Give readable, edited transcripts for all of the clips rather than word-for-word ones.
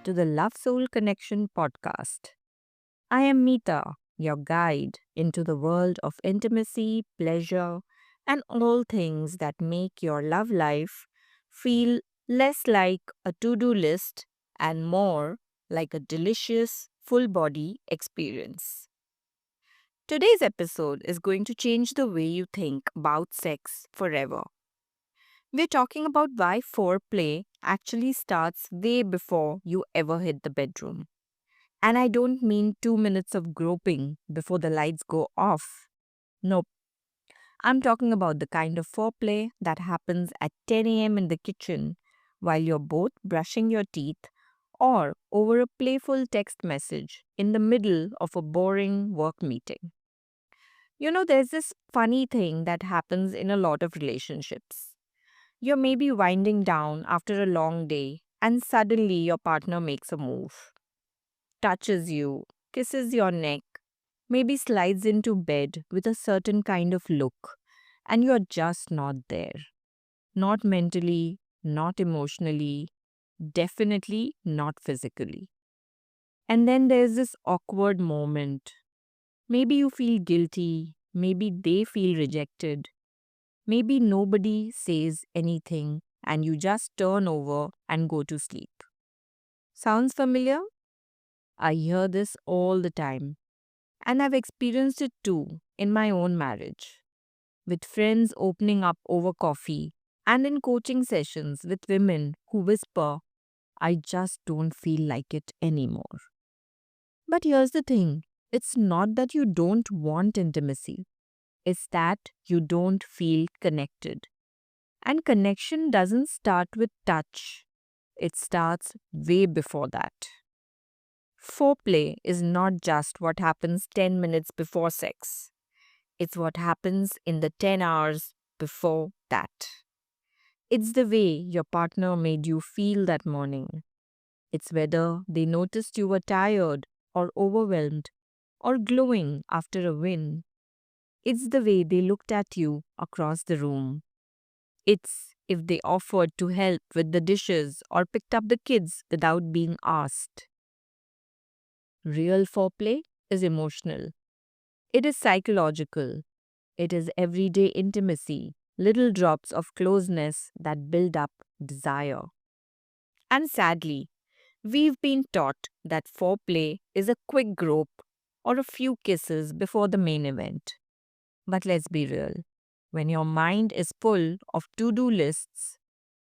to the Love Soul Connection podcast. I am Meeta, your guide into the world of intimacy, pleasure, and all things that make your love life feel less like a to do list and more like a delicious, full body experience. Today's episode is going to change the way you think about sex forever. We're talking about why foreplay actually starts way before you ever hit the bedroom. And I don't mean 2 minutes of groping before the lights go off. Nope. I'm talking about the kind of foreplay that happens at 10 a.m. in the kitchen while you're both brushing your teeth or over a playful text message in the middle of a boring work meeting. There's this funny thing that happens in a lot of relationships. You're maybe winding down after a long day, and suddenly your partner makes a move, touches you, kisses your neck, maybe slides into bed with a certain kind of look, and you're just not there. Not mentally, not emotionally, definitely not physically. And then there's this awkward moment. Maybe you feel guilty, maybe they feel rejected, maybe nobody says anything and you just turn over and go to sleep. Sounds familiar? I hear this all the time. And I've experienced it too in my own marriage, with friends opening up over coffee and in coaching sessions with women who whisper, I just don't feel like it anymore. But here's the thing, it's not that you don't want intimacy, it's that you don't feel connected. And connection doesn't start with touch, it starts way before that. Foreplay is not just what happens 10 minutes before sex, it's what happens in the 10 hours before that. It's the way your partner made you feel that morning. It's whether they noticed you were tired or overwhelmed or glowing after a win. It's the way they looked at you across the room. It's if they offered to help with the dishes or picked up the kids without being asked. Real foreplay is emotional. It is psychological. It is everyday intimacy, little drops of closeness that build up desire. And sadly, we've been taught that foreplay is a quick grope or a few kisses before the main event. But let's be real. When your mind is full of to do lists,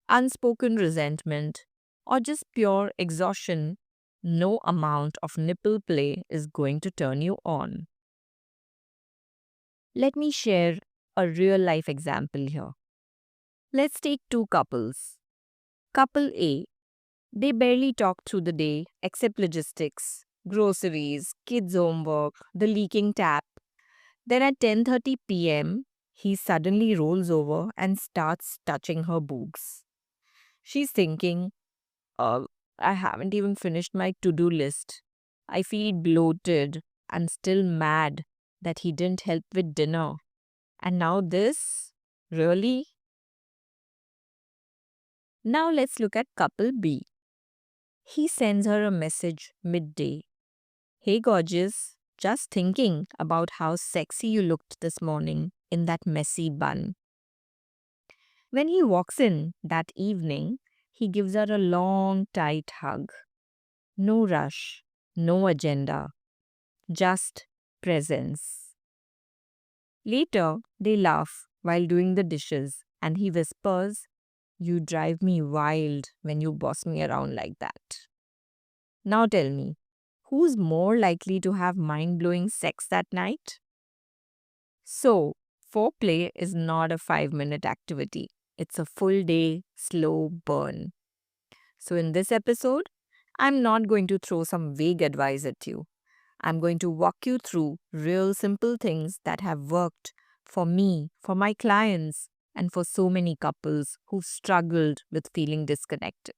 unspoken resentment, or just pure exhaustion, no amount of nipple play is going to turn you on. Let me share a real life example here. Let's take two couples. Couple A, they barely talk through the day except logistics, groceries, kids' homework, the leaking tap. Then at 10:30 p.m., he suddenly rolls over and starts touching her boobs. She's thinking, uh, I haven't even finished my to-do list. I feel bloated and still mad that he didn't help with dinner. And now this? Really? Now let's look at couple B. He sends her a message midday. Hey gorgeous, just thinking about how sexy you looked this morning in that messy bun. When he walks in that evening, he gives her a long, tight hug. No rush, no agenda, just presence. Later, they laugh while doing the dishes, and he whispers, You drive me wild when you boss me around like that. Now tell me, who's more likely to have mind blowing sex that night? So, foreplay is not a 5-minute activity, it's a full day, slow burn. So, in this episode, I'm not going to throw some vague advice at you. I'm going to walk you through real simple things that have worked for me, for my clients, and for so many couples who've struggled with feeling disconnected.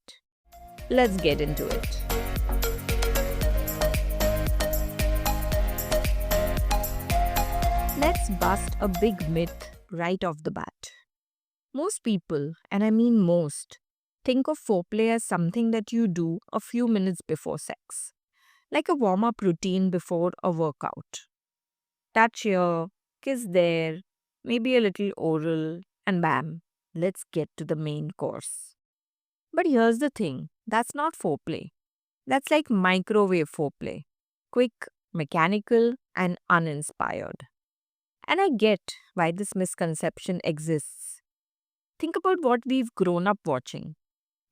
Let's get into it. Let's bust a big myth right off the bat. Most people, and I mean most, Think of foreplay as something that you do a few minutes before sex, like a warm up routine before a workout. Touch here, kiss there, maybe a little oral, and bam, let's get to the main course. But here's the thing, that's not foreplay. That's like microwave foreplay, quick, mechanical, and uninspired. And I get why this misconception exists. Think about what we've grown up watching.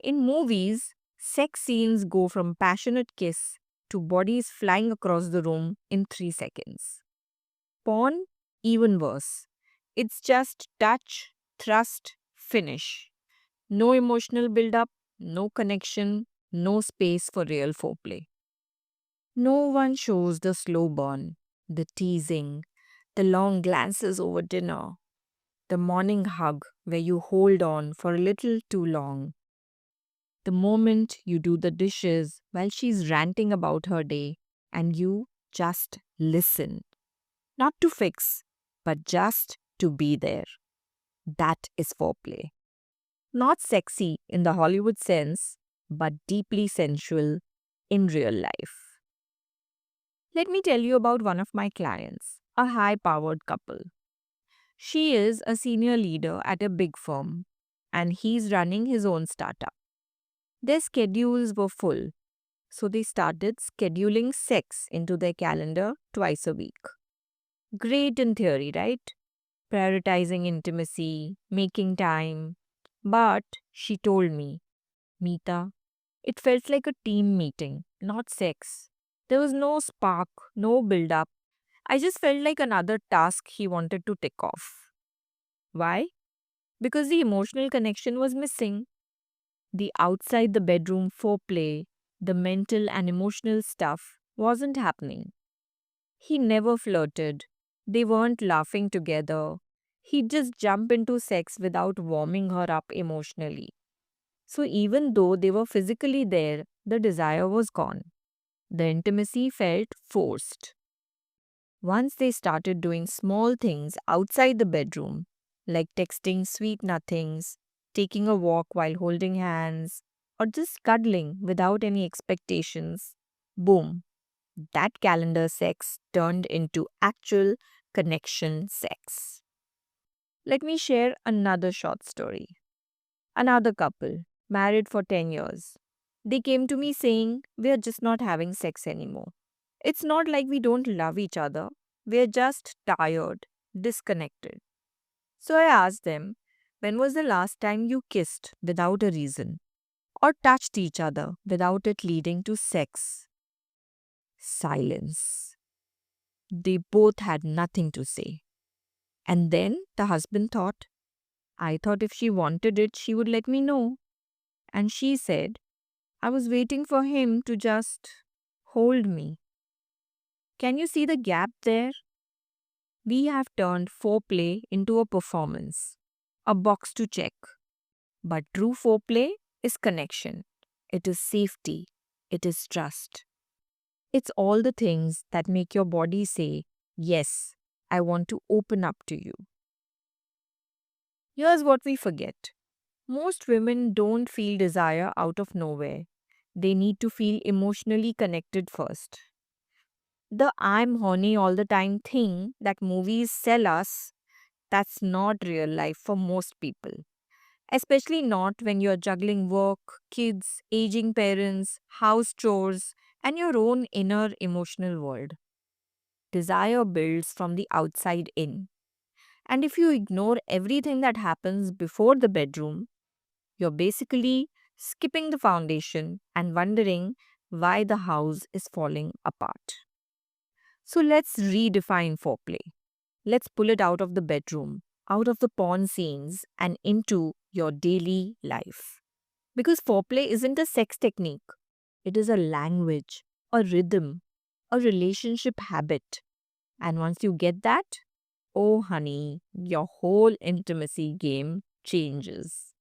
In movies, sex scenes go from passionate kiss to bodies flying across the room in 3 seconds. Porn, even worse. It's just touch, thrust, finish. No emotional build up, no connection, no space for real foreplay. No one shows the slow burn, the teasing, the long glances over dinner, the morning hug where you hold on for a little too long, the moment you do the dishes while she's ranting about her day and you just listen. Not to fix, but just to be there. That is foreplay. Not sexy in the Hollywood sense, but deeply sensual in real life. Let me tell you about one of my clients, a high powered couple. She is a senior leader at a big firm, and he's running his own startup. Their schedules were full, so they started scheduling sex into their calendar twice a week. Great in theory, right? Prioritizing intimacy, making time. But she told me, Meeta, it felt like a team meeting, not sex. There was no spark, no build up. I just felt like another task he wanted to tick off. Why? Because the emotional connection was missing. The outside the bedroom foreplay, the mental and emotional stuff wasn't happening. He never flirted. They weren't laughing together. He'd just jump into sex without warming her up emotionally. So even though they were physically there, the desire was gone. The intimacy felt forced. Once they started doing small things outside the bedroom, like texting sweet nothings, taking a walk while holding hands, or just cuddling without any expectations, boom, that calendar sex turned into actual connection sex. Let me share another short story. Another couple, married for 10 years. They came to me saying, "We are just not having sex anymore. It's not like we don't love each other, we're just tired, disconnected." So I asked them, when was the last time you kissed without a reason or touched each other without it leading to sex? Silence. They both had nothing to say. And then the husband thought, I thought if she wanted it, she would let me know. And she said, I was waiting for him to just hold me. Can you see the gap there? We have turned foreplay into a performance, a box to check. But true foreplay is connection, it is safety, it is trust. It's all the things that make your body say, yes, I want to open up to you. Here's what we forget. Most women don't feel desire out of nowhere. They need to feel emotionally connected first. The I'm horny all the time thing that movies sell us, that's not real life for most people. Especially not when you're juggling work, kids, aging parents, house chores, and your own inner emotional world. Desire builds from the outside in. And if you ignore everything that happens before the bedroom, you're basically skipping the foundation and wondering why the house is falling apart. So let's redefine foreplay. Let's pull it out of the bedroom, out of the porn scenes, and into your daily life. Because foreplay isn't a sex technique, it is a language, a rhythm, a relationship habit. And once you get that, oh honey, your whole intimacy game changes.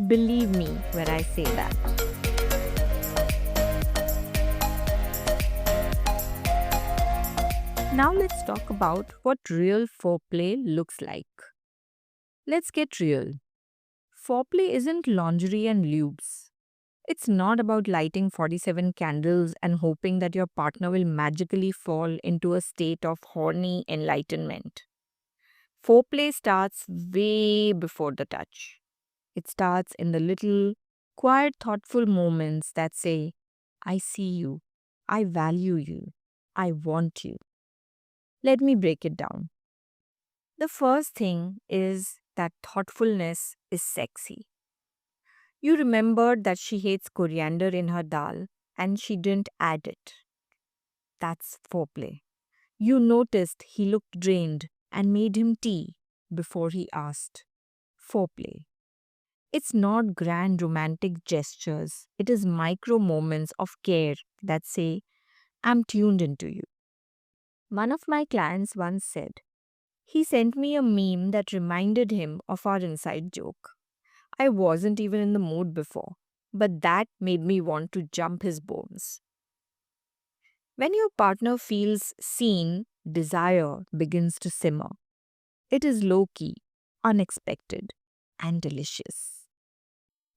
Believe me when I say that. Now let's talk about what real foreplay looks like. Let's get real. Foreplay isn't lingerie and lubes. It's not about lighting 47 candles and hoping that your partner will magically fall into a state of horny enlightenment. Foreplay starts way before the touch. It starts in the little, quiet, thoughtful moments that say, I see you, I value you, I want you. Let me break it down. The first thing is that thoughtfulness is sexy. You remembered that she hates coriander in her dal and she didn't add it. That's foreplay. You noticed he looked drained and made him tea before he asked. Foreplay. It's not grand romantic gestures, it is micro moments of care that say, I'm tuned into you. One of my clients once said, he sent me a meme that reminded him of our inside joke. I wasn't even in the mood before, but that made me want to jump his bones. When your partner feels seen, desire begins to simmer. It is low key, unexpected, and delicious.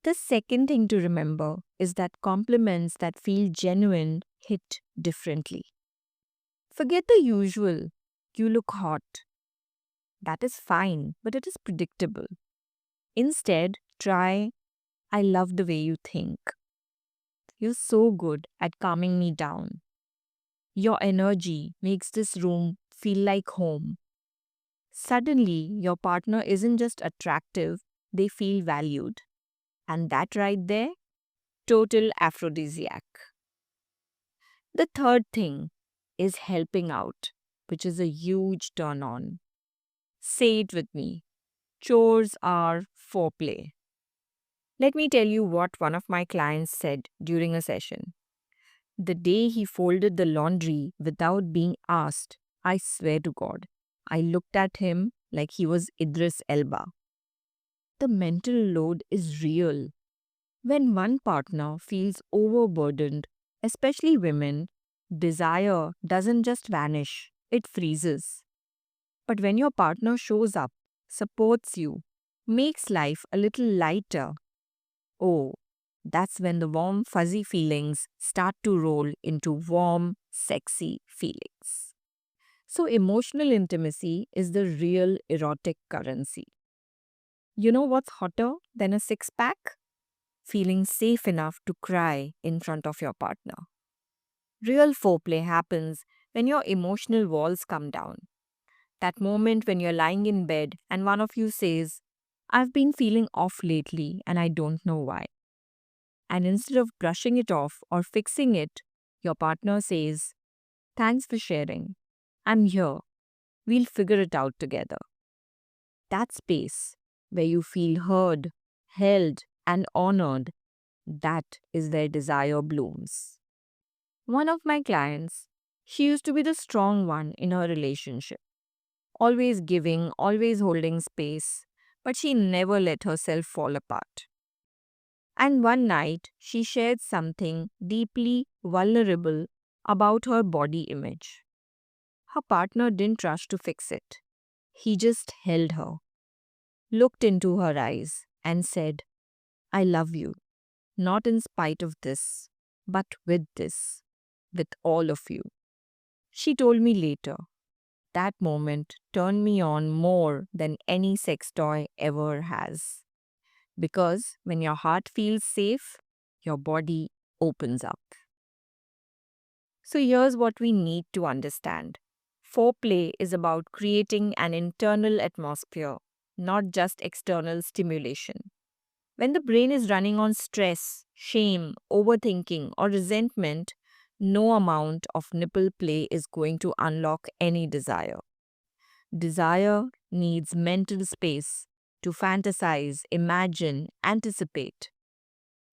The second thing to remember is that compliments that feel genuine hit differently. Forget the usual, you look hot. That is fine, but it is predictable. Instead, try, I love the way you think. You're so good at calming me down. Your energy makes this room feel like home. Suddenly, your partner isn't just attractive, they feel valued. And that right there, total aphrodisiac. The third thing is helping out, which is a huge turn on. Say it with me. Chores are foreplay. Let me tell you what one of my clients said during a session. The day he folded the laundry without being asked, I swear to God, I looked at him like he was Idris Elba. The mental load is real. When one partner feels overburdened, especially women, desire doesn't just vanish, it freezes. But when your partner shows up, supports you, makes life a little lighter, oh, that's when the warm, fuzzy feelings start to roll into warm, sexy feelings. So, emotional intimacy is the real erotic currency. You know what's hotter than a six pack? Feeling safe enough to cry in front of your partner. Real foreplay happens when your emotional walls come down. That moment when you're lying in bed and one of you says, I've been feeling off lately and I don't know why. And instead of brushing it off or fixing it, your partner says, thanks for sharing. I'm here. We'll figure it out together. That space where you feel heard, held, and honored, that is where desire blooms. One of my clients, she used to be the strong one in her relationship, always giving, always holding space, but she never let herself fall apart. And one night, she shared something deeply vulnerable about her body image. Her partner didn't rush to fix it. He just held her, looked into her eyes, and said, I love you, not in spite of this, but with this, with all of you. She told me later, that moment turned me on more than any sex toy ever has. Because when your heart feels safe, your body opens up. So here's what we need to understand. Foreplay is about creating an internal atmosphere, not just external stimulation. When the brain is running on stress, shame, overthinking, or resentment, no amount of nipple play is going to unlock any desire. Desire needs mental space to fantasize, imagine, anticipate.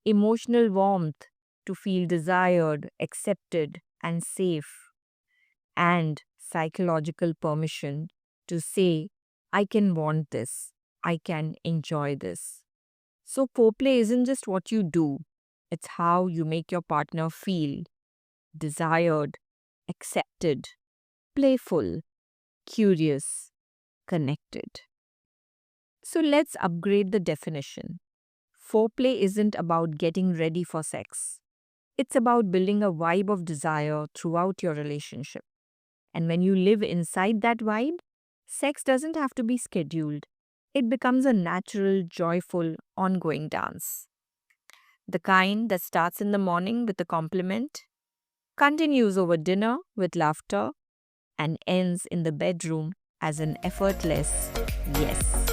Emotional warmth to feel desired, accepted, and safe. And psychological permission to say, I can want this, I can enjoy this. So, foreplay isn't just what you do, it's how you make your partner feel desired, accepted, playful, curious, connected. So, let's upgrade the definition. Foreplay isn't about getting ready for sex. It's about building a vibe of desire throughout your relationship. And when you live inside that vibe, sex doesn't have to be scheduled. It becomes a natural, joyful, ongoing dance. The kind that starts in the morning with a compliment, continues over dinner with laughter, and ends in the bedroom as an effortless yes.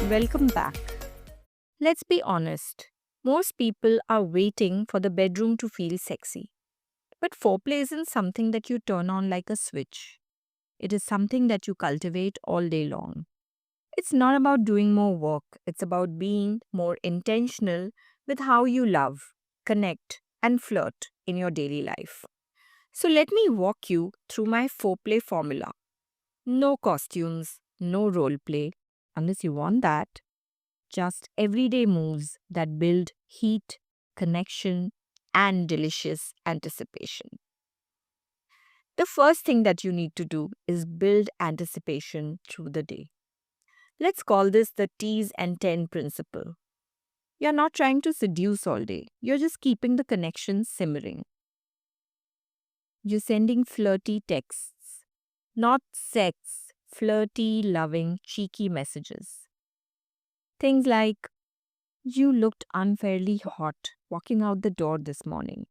Welcome back. Let's be honest. Most people are waiting for the bedroom to feel sexy. But foreplay isn't something that you turn on like a switch. It is something that you cultivate all day long. It's not about doing more work, it's about being more intentional with how you love, connect, and flirt in your daily life. So let me walk you through my foreplay formula. No costumes, no role play, unless you want that. Just everyday moves that build heat, connection, and delicious anticipation. The first thing that you need to do is build anticipation through the day. Let's call this the tease and 10 principle. You're not trying to seduce all day, you're just keeping the connection simmering. You're sending flirty texts, not sex, flirty, loving, cheeky messages. Things like, you looked unfairly hot walking out the door this morning.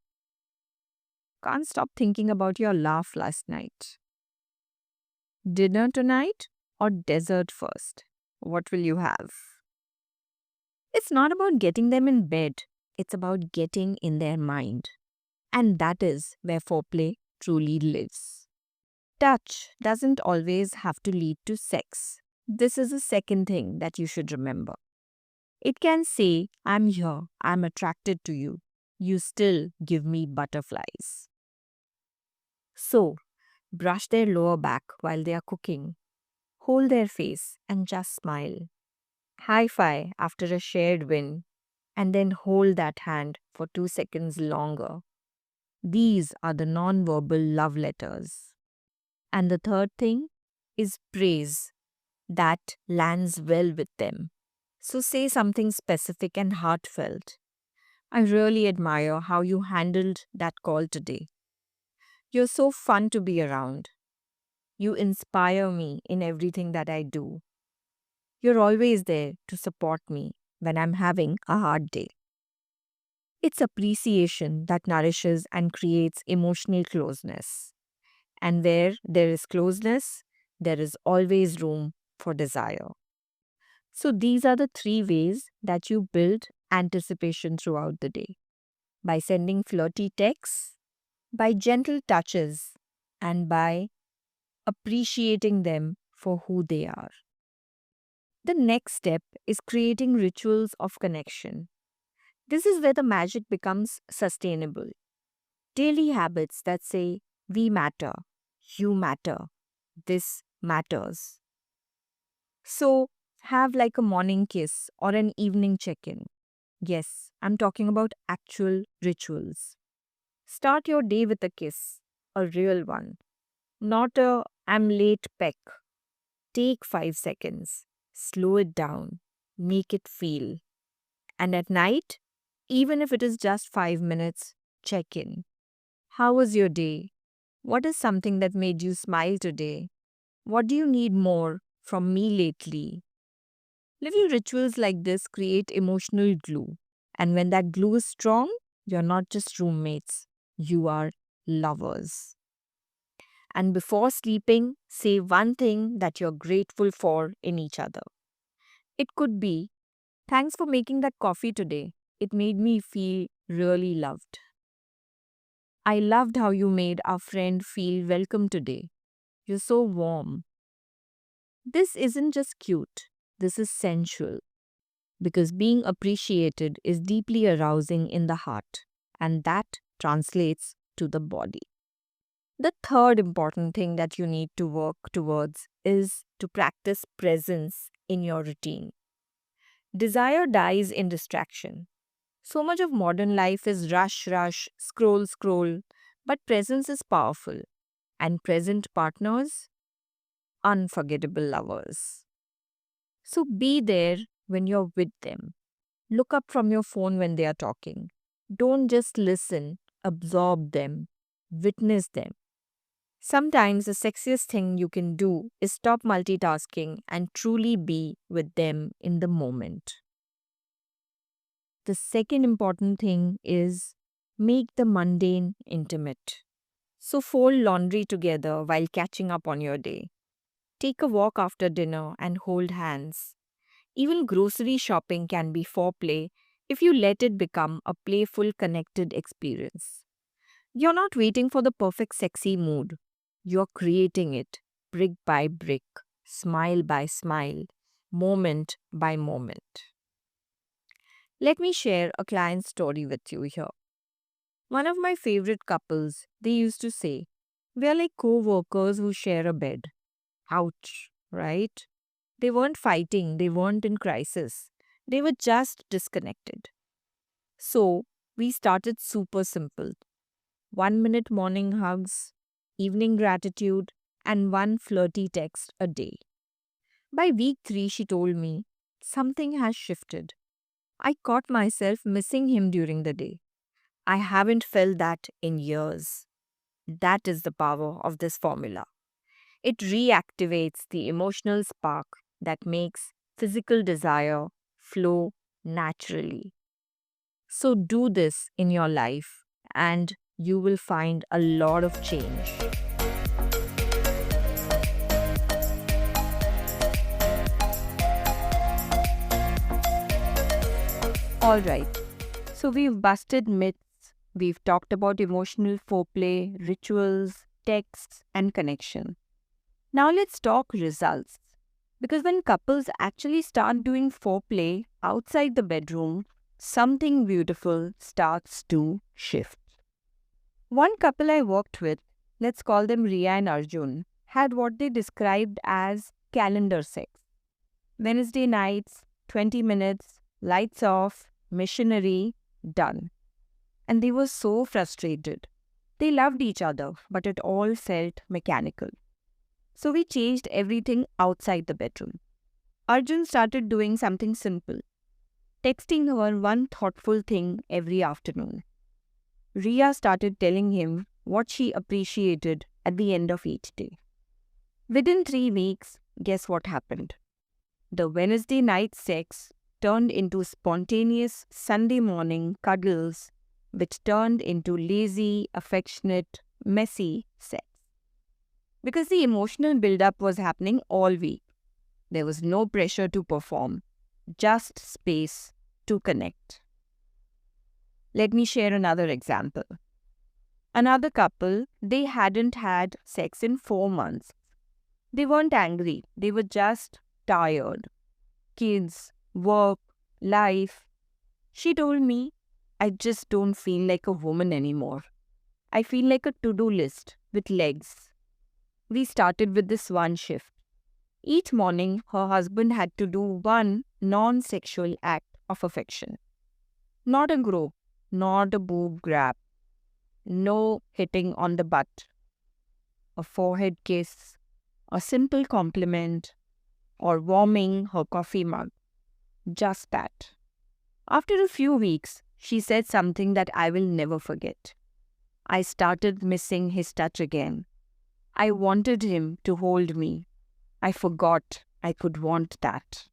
Can't stop thinking about your laugh last night. Dinner tonight or dessert first? What will you have? It's not about getting them in bed, it's about getting in their mind. And that is where foreplay truly lives. Touch doesn't always have to lead to sex. This is the second thing that you should remember. It can say, I'm here, I'm attracted to you. You still give me butterflies. So, brush their lower back while they are cooking. Hold their face and just smile. High five after a shared win, and then hold that hand for 2 seconds longer. These are the non-verbal love letters. And the third thing is praise that lands well with them. So say something specific and heartfelt. I really admire how you handled that call today. You're so fun to be around. You inspire me in everything that I do. You're always there to support me when I'm having a hard day. It's appreciation that nourishes and creates emotional closeness. And where there is closeness, there is always room for desire. So these are the three ways that you build anticipation throughout the day. By sending flirty texts, by gentle touches, and by appreciating them for who they are. The next step is creating rituals of connection. This is where the magic becomes sustainable. Daily habits that say, we matter, you matter, this matters. So, have like a morning kiss or an evening check in. Yes, I'm talking about actual rituals. Start your day with a kiss, a real one, not a I'm late peck. Take 5 seconds, slow it down, make it feel. And at night, even if it is just 5 minutes, check in. How was your day? What is something that made you smile today? What do you need more from me lately? Little rituals like this create emotional glue. And when that glue is strong, you're not just roommates, you are lovers. And before sleeping, say one thing that you're grateful for in each other. It could be, thanks for making that coffee today. It made me feel really loved. I loved how you made our friend feel welcome today. You're so warm. This isn't just cute, this is sensual. Because being appreciated is deeply arousing in the heart, and that translates to the body. The third important thing that you need to work towards is to practice presence in your routine. Desire dies in distraction. So much of modern life is rush, rush, scroll, scroll, but presence is powerful. and present partners, unforgettable lovers. So be there when you're with them. Look up from your phone when they are talking. Don't just listen, absorb them, witness them. Sometimes the sexiest thing you can do is stop multitasking and truly be with them in the moment. The second important thing is make the mundane intimate. So fold laundry together while catching up on your day. Take a walk after dinner and hold hands. Even grocery shopping can be foreplay if you let it become a playful, connected experience. You're not waiting for the perfect sexy mood. You're creating it brick by brick, smile by smile, moment by moment. Let me share a client story with you here. One of my favorite couples, they used to say, "We are like co workers who share a bed." Ouch, right? They weren't fighting, they weren't in crisis. They were just disconnected. So, we started super simple: 1 minute morning hugs, evening gratitude, and one flirty text a day. By week 3, she told me, something has shifted. I caught myself missing him during the day. I haven't felt that in years. That is the power of this formula. It reactivates the emotional spark that makes physical desire flow naturally. So, do this in your life and you will find a lot of change. Alright, so we've busted myths, we've talked about emotional foreplay, rituals, texts, and connection. Now let's talk results. Because when couples actually start doing foreplay outside the bedroom, something beautiful starts to shift. One couple I worked with, let's call them Ria and Arjun, had what they described as calendar sex. Wednesday nights, 20 minutes, lights off, missionary, done. And they were so frustrated. They loved each other, but it all felt mechanical. So we changed everything outside the bedroom. Arjun started doing something simple, texting her one thoughtful thing every afternoon. Ria started telling him what she appreciated at the end of each day. Within 3 weeks, guess what happened? The Wednesday night sex turned into spontaneous Sunday morning cuddles, which turned into lazy, affectionate, messy sex. Because the emotional build-up was happening all week. There was no pressure to perform, just space to connect. Let me share another example. Another couple, they hadn't had sex in 4 months. They weren't angry, they were just tired. Kids, work, life. She told me, I just don't feel like a woman anymore. I feel like a to-do list with legs. We started with this one shift. Each morning, her husband had to do one non-sexual act of affection. Not a grope, not a boob grab, no hitting on the butt, a forehead kiss, a simple compliment, or warming her coffee mug. Just that. After a few weeks, she said something that I will never forget. I started missing his touch again. I wanted him to hold me. I forgot I could want that.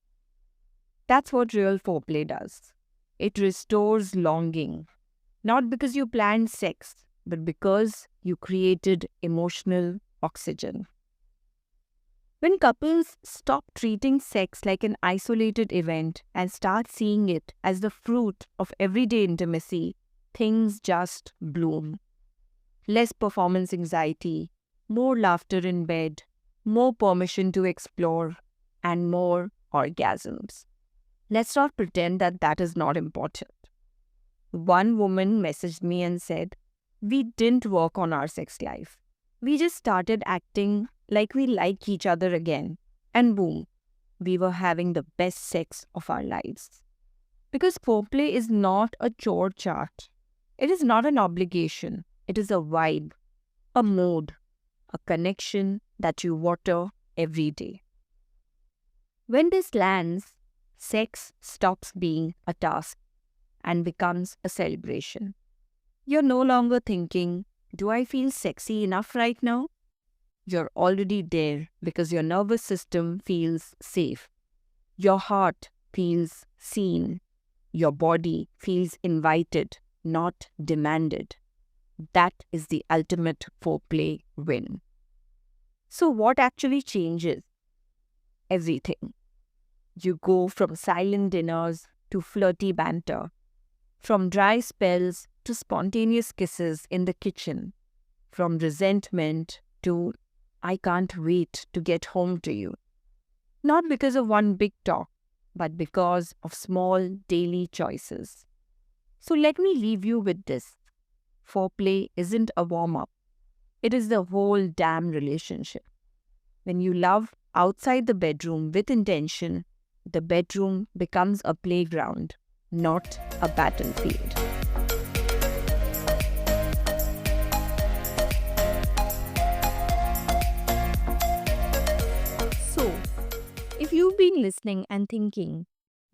That's what real foreplay does. It restores longing. Not because you planned sex, but because you created emotional oxygen. When couples stop treating sex like an isolated event and start seeing it as the fruit of everyday intimacy, things just bloom. Less performance anxiety, more laughter in bed, more permission to explore, and more orgasms. Let's not pretend that that is not important. One woman messaged me and said, "We didn't work on our sex life. We just started acting like we like each other again. And boom, we were having the best sex of our lives." Because foreplay is not a chore chart. It is not an obligation. It is a vibe, a mood, a connection that you water every day. When this lands, sex stops being a task and becomes a celebration. You're no longer thinking, do I feel sexy enough right now? You're already there because your nervous system feels safe. Your heart feels seen. Your body feels invited, not demanded. That is the ultimate foreplay win. So, what actually changes? Everything. You go from silent dinners to flirty banter, from dry spells to spontaneous kisses in the kitchen, from resentment to I can't wait to get home to you. Not because of one big talk, but because of small daily choices. So let me leave you with this. Foreplay isn't a warm-up. It is the whole damn relationship. When you love outside the bedroom with intention, the bedroom becomes a playground, not a battlefield. So, if you've been listening and thinking,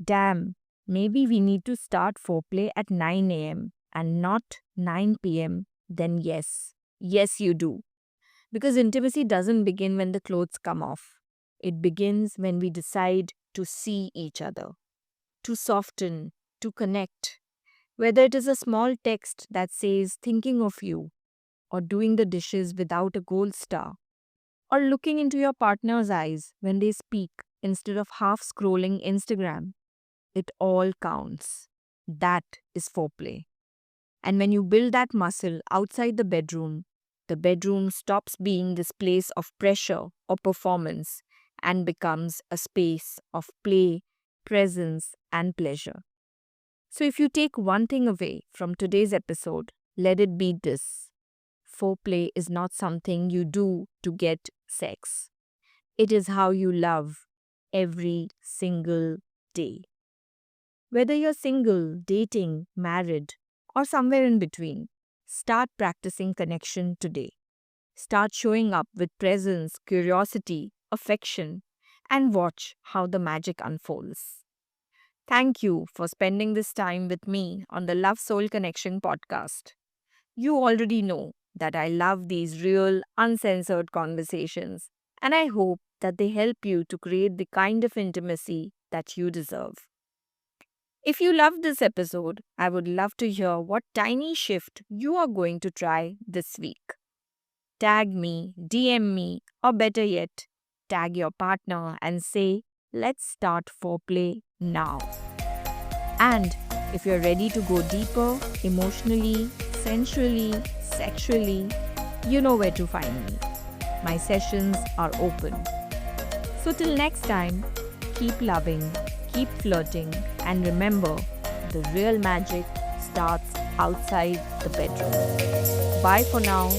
damn, maybe we need to start foreplay at 9 a.m. and not 9 p.m., then yes, you do. Because intimacy doesn't begin when the clothes come off. It begins when we decide to see each other, to soften, to connect. Whether it is a small text that says thinking of you, or doing the dishes without a gold star, or looking into your partner's eyes when they speak instead of half scrolling Instagram, it all counts. That is foreplay. And when you build that muscle outside the bedroom stops being this place of pressure or performance and becomes a space of play, presence, and pleasure. So if you take one thing away from today's episode, let it be this. Foreplay is not something you do to get sex. It is how you love every single day. Whether you're single, dating, married, or somewhere in between, start practicing connection today. Start showing up with presence, curiosity, affection, and watch how the magic unfolds. Thank you for spending this time with me on the Love Soul Connection podcast. You already know that I love these real, uncensored conversations, and I hope that they help you to create the kind of intimacy that you deserve. If you loved this episode, I would love to hear what tiny shift you are going to try this week. Tag me, DM me, or better yet, tag your partner and say, let's start foreplay now. And if you're ready to go deeper, emotionally, sensually, sexually, you know where to find me. My sessions are open. So till next time, keep loving, keep flirting, and remember, the real magic starts outside the bedroom. Bye for now.